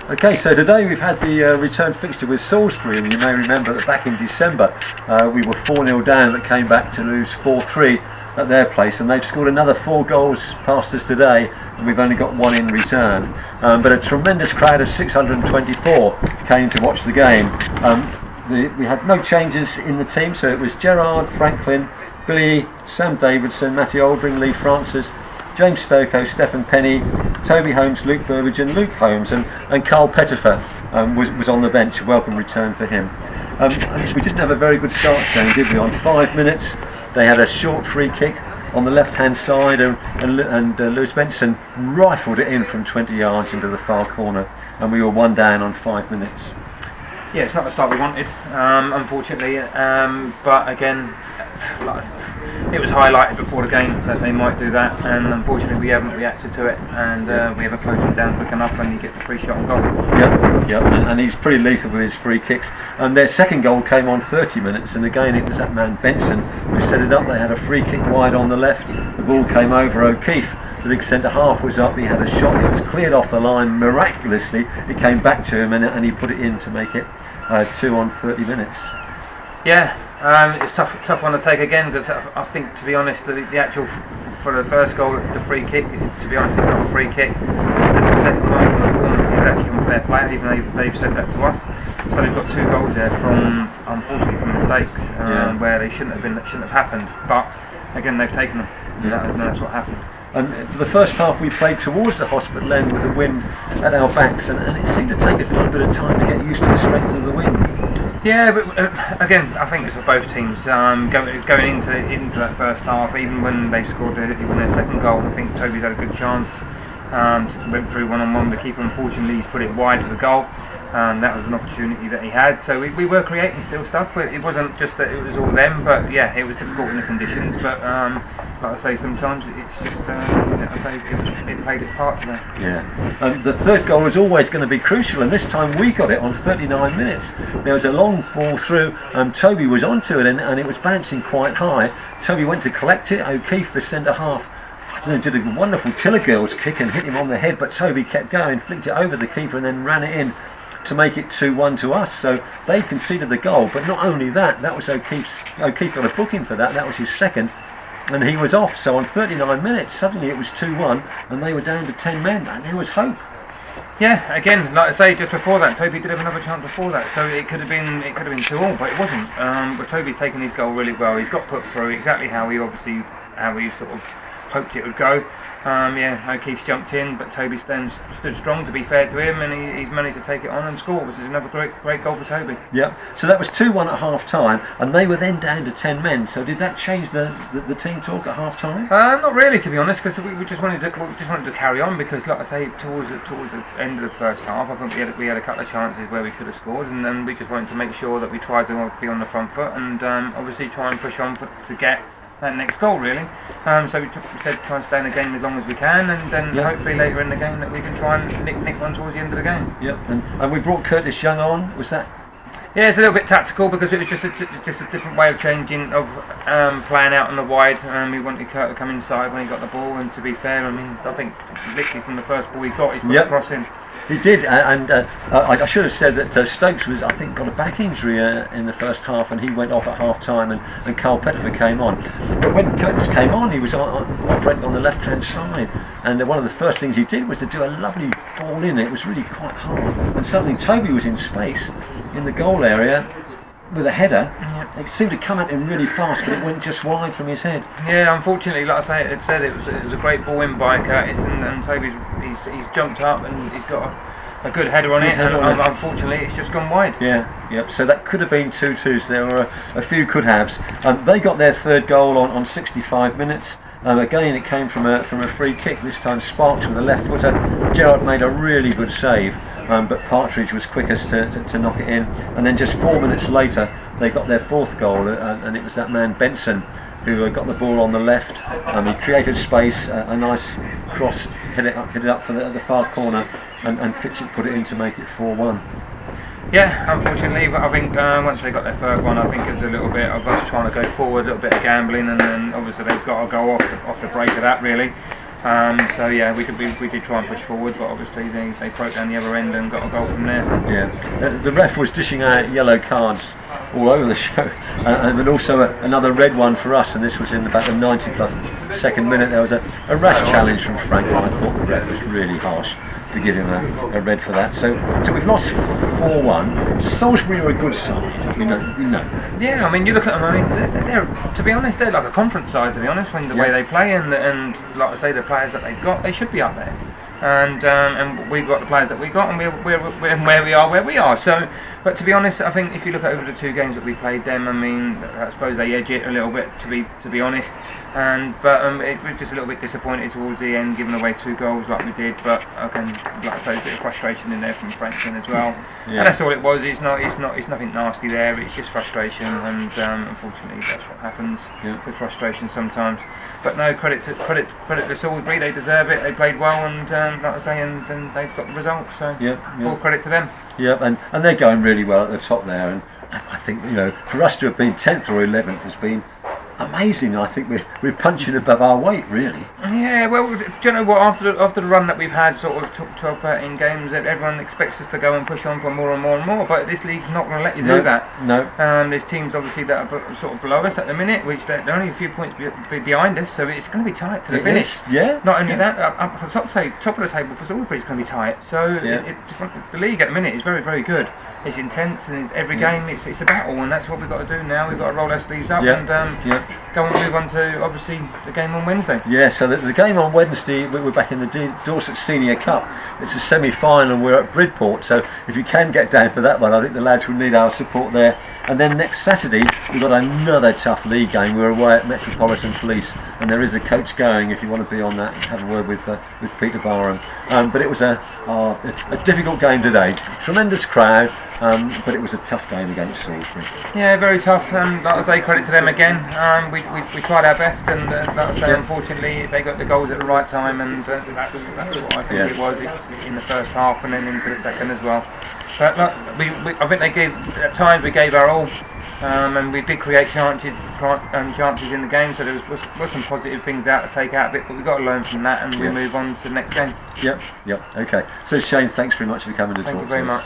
Okay, so today we've had the return fixture with Salisbury, and you may remember that back in December we were 4-0 down but came back to lose 4-3 at their place, and they've scored another 4 goals past us today, and we've only got 1 in return. But a tremendous crowd of 624 came to watch the game. We had no changes in the team, so it was Gerard, Franklin, Billy, Sam Davidson, Matty Oldring, Lee Francis, James Stokoe, Stephen Penny, Toby Holmes, Luke Burbage and Luke Holmes, and Carl Pettifer was on the bench. A welcome return for him. We didn't have a very good start today, did we? On 5 minutes they had a short free kick on the left hand side, and Lewis Benson rifled it in from 20 yards into the far corner, and we were 1 down on 5 minutes. Yeah, it's not the start we wanted, unfortunately, but again, it was highlighted before the game that they might do that, and unfortunately we haven't reacted to it, and we haven't closed him down quick enough, and he gets a free shot on goal. Yep, and he's pretty lethal with his free kicks. And their second goal came on 30 minutes, and again it was that man Benson who set it up. They had a free kick wide on the left, the ball came over O'Keefe. The big centre half was up, he had a shot, it was cleared off the line miraculously, it came back to him, and he put it in to make it 2 on 30 minutes. Yeah, it's tough one to take again, because I think, to be honest, the actual, for the first goal, the free kick, to be honest, it's not a free kick. The second one from the corner is actually from a fair play, even though they've said that to us. So we've got 2 goals there from, unfortunately, from mistakes, where they shouldn't have happened, but again they've taken them, and that's what happened. And for the first half we played towards the hospital end with the wind at our backs, and it seemed to take us a little bit of time to get used to the strength of the wind. Yeah, but again, I think it's for both teams. Going into that first half, even when they scored their second goal, I think Toby's had a good chance. Went through one-on-one with the keeper. Unfortunately, he's put it wide of the goal. That was an opportunity that he had. So we were creating still stuff. But it wasn't just that it was all them. But yeah, it was difficult in the conditions. But like I say, sometimes it's just it played its part today. Yeah. The third goal was always going to be crucial, and this time we got it on 39 minutes. There was a long ball through. Toby was onto it, and it was bouncing quite high. Toby went to collect it. O'Keefe, the centre half, I don't know, did a wonderful killer girls kick and hit him on the head, but Toby kept going, flicked it over the keeper, and then ran it in to make it 2-1 to us. So they conceded the goal, but not only that, that was O'Keefe got a booking for that was his second, and he was off. So on 39 minutes suddenly it was 2-1 and they were down to 10 men, and there was hope. Yeah, again, like I say, just before that, Toby did have another chance before that, so it could have been 2-2, but it wasn't. But Toby's taken his goal really well. He's got put through exactly how he sort of hoped it would go. O'Keefe jumped in, but Toby then stood strong, to be fair to him, and he's managed to take it on and score, which is another great goal for Toby. Yeah, so that was 2-1 at half time, and they were then down to 10 men. So did that change the team talk at half time? Not really, to be honest, because we just wanted to carry on, because like I say, towards the end of the first half, I think we had a couple of chances where we could have scored, and then we just wanted to make sure that we tried to be on the front foot, and obviously try and push on to get that next goal, really. So we said try and stay in the game as long as we can, and then hopefully later in the game that we can try and nick one towards the end of the game. Yep, and we brought Curtis Young on. Was that? Yeah, it's a little bit tactical, because it was just a different way of changing, of playing out on the wide. We wanted Kurt to come inside when he got the ball, and to be fair, I think literally from the first ball he got, he's put the cross in. He did, and I should have said that Stokes got a back injury in the first half, and he went off at half time, and Carl Pettifer came on. But when Curtis came on, he was operating on the left hand side, and one of the first things he did was to do a lovely ball in. It was really quite hard, and suddenly Toby was in space in the goal area with a header. It seemed to come at him really fast, but it went just wide from his head. Yeah, unfortunately, like I said, it was a great ball in by Curtis, and Toby's he's jumped up and he's got a good header on it, and unfortunately it's just gone wide. Yep. So that could have been 2-2. So there were a few could haves. They got their third goal on 65 minutes. Again, it came from a free kick. This time Sparks with a left footer. Gerard made a really good save, but Partridge was quickest to knock it in. And then just 4 minutes later, they got their fourth goal, and it was that man Benson who got the ball on the left. He created space, a nice cross, hit it up for the far corner, and Fitchett put it in to make it 4-1. Yeah, unfortunately, but I think once they got their third one, I think it was a little bit of us trying to go forward, a little bit of gambling, and then obviously they've got to go off the break of that, really. So yeah, we did try and push forward, but obviously they broke down the other end and got a goal from there. Yeah, the ref was dishing out yellow cards all over the show, and also another red one for us, and this was in about the 90+2nd minute. There was a rash challenge from Frank, and I thought the ref was really harsh to give him a red for that. So we've lost 4-1. Salisbury are a good side, we know. Yeah, I mean, you look at them. I mean, they're to be honest, they're like a conference side. To be honest, when the way they play and like I say, the players that they've got, they should be up there. And we've got the players that we got, and we're where we are. So, but to be honest, I think if you look at over the 2 games that we played them, I mean, I suppose they edge it a little bit to be honest. But it was just a little bit disappointed towards the end, giving away 2 goals like we did. But again, like I say, a bit of frustration in there from Franklin as well. Yeah. And that's all it was. It's nothing nasty there. It's just frustration, and unfortunately, that's what happens with frustration sometimes. But no, credit to Salisbury. They deserve it. They played well, and like I say, and they've got the results. So full credit to them. Yeah, and they're going really well at the top there. And I think, you know, for us to have been 10th or 11th has been amazing. I think we're punching above our weight, really. Yeah, well, do you know what? After the run that we've had, sort of 12, 13 games, everyone expects us to go and push on for more and more and more. But this league's not going to let you do that. No. There's teams obviously that are sort of below us at the minute, which they're only a few points behind us, so it's going to be tight to the finish. Yeah. Not only that, up the top of the table for Salisbury is going to be tight. So the league at the minute is very, very good. It's intense, and every game it's a battle, and that's what we've got to do now. We've got to roll our sleeves up and go and move on to obviously the game on Wednesday. Yeah, so the game on Wednesday, we're back in the Dorset Senior Cup. It's a semi-final, and we're at Bridport, so if you can get down for that one, I think the lads will need our support there. And then next Saturday we've got another tough league game. We're away at Metropolitan Police, and there is a coach going if you want to be on that and have a word with Peter Barham. But it was a difficult game today. Tremendous crowd. But it was a tough game against Salisbury. Yeah, very tough, and like I say, credit to them again. We tried our best, and like I say, unfortunately, they got the goals at the right time, and that's what I think it was in the first half, and then into the second as well. But look, I think at times we gave our all, and we did create chances in the game. So there was some positive things to take out of it, but we've got to learn from that, and we move on to the next game. Yep. Okay. So Shane, thanks very much for coming to talk to us. Thank you very much.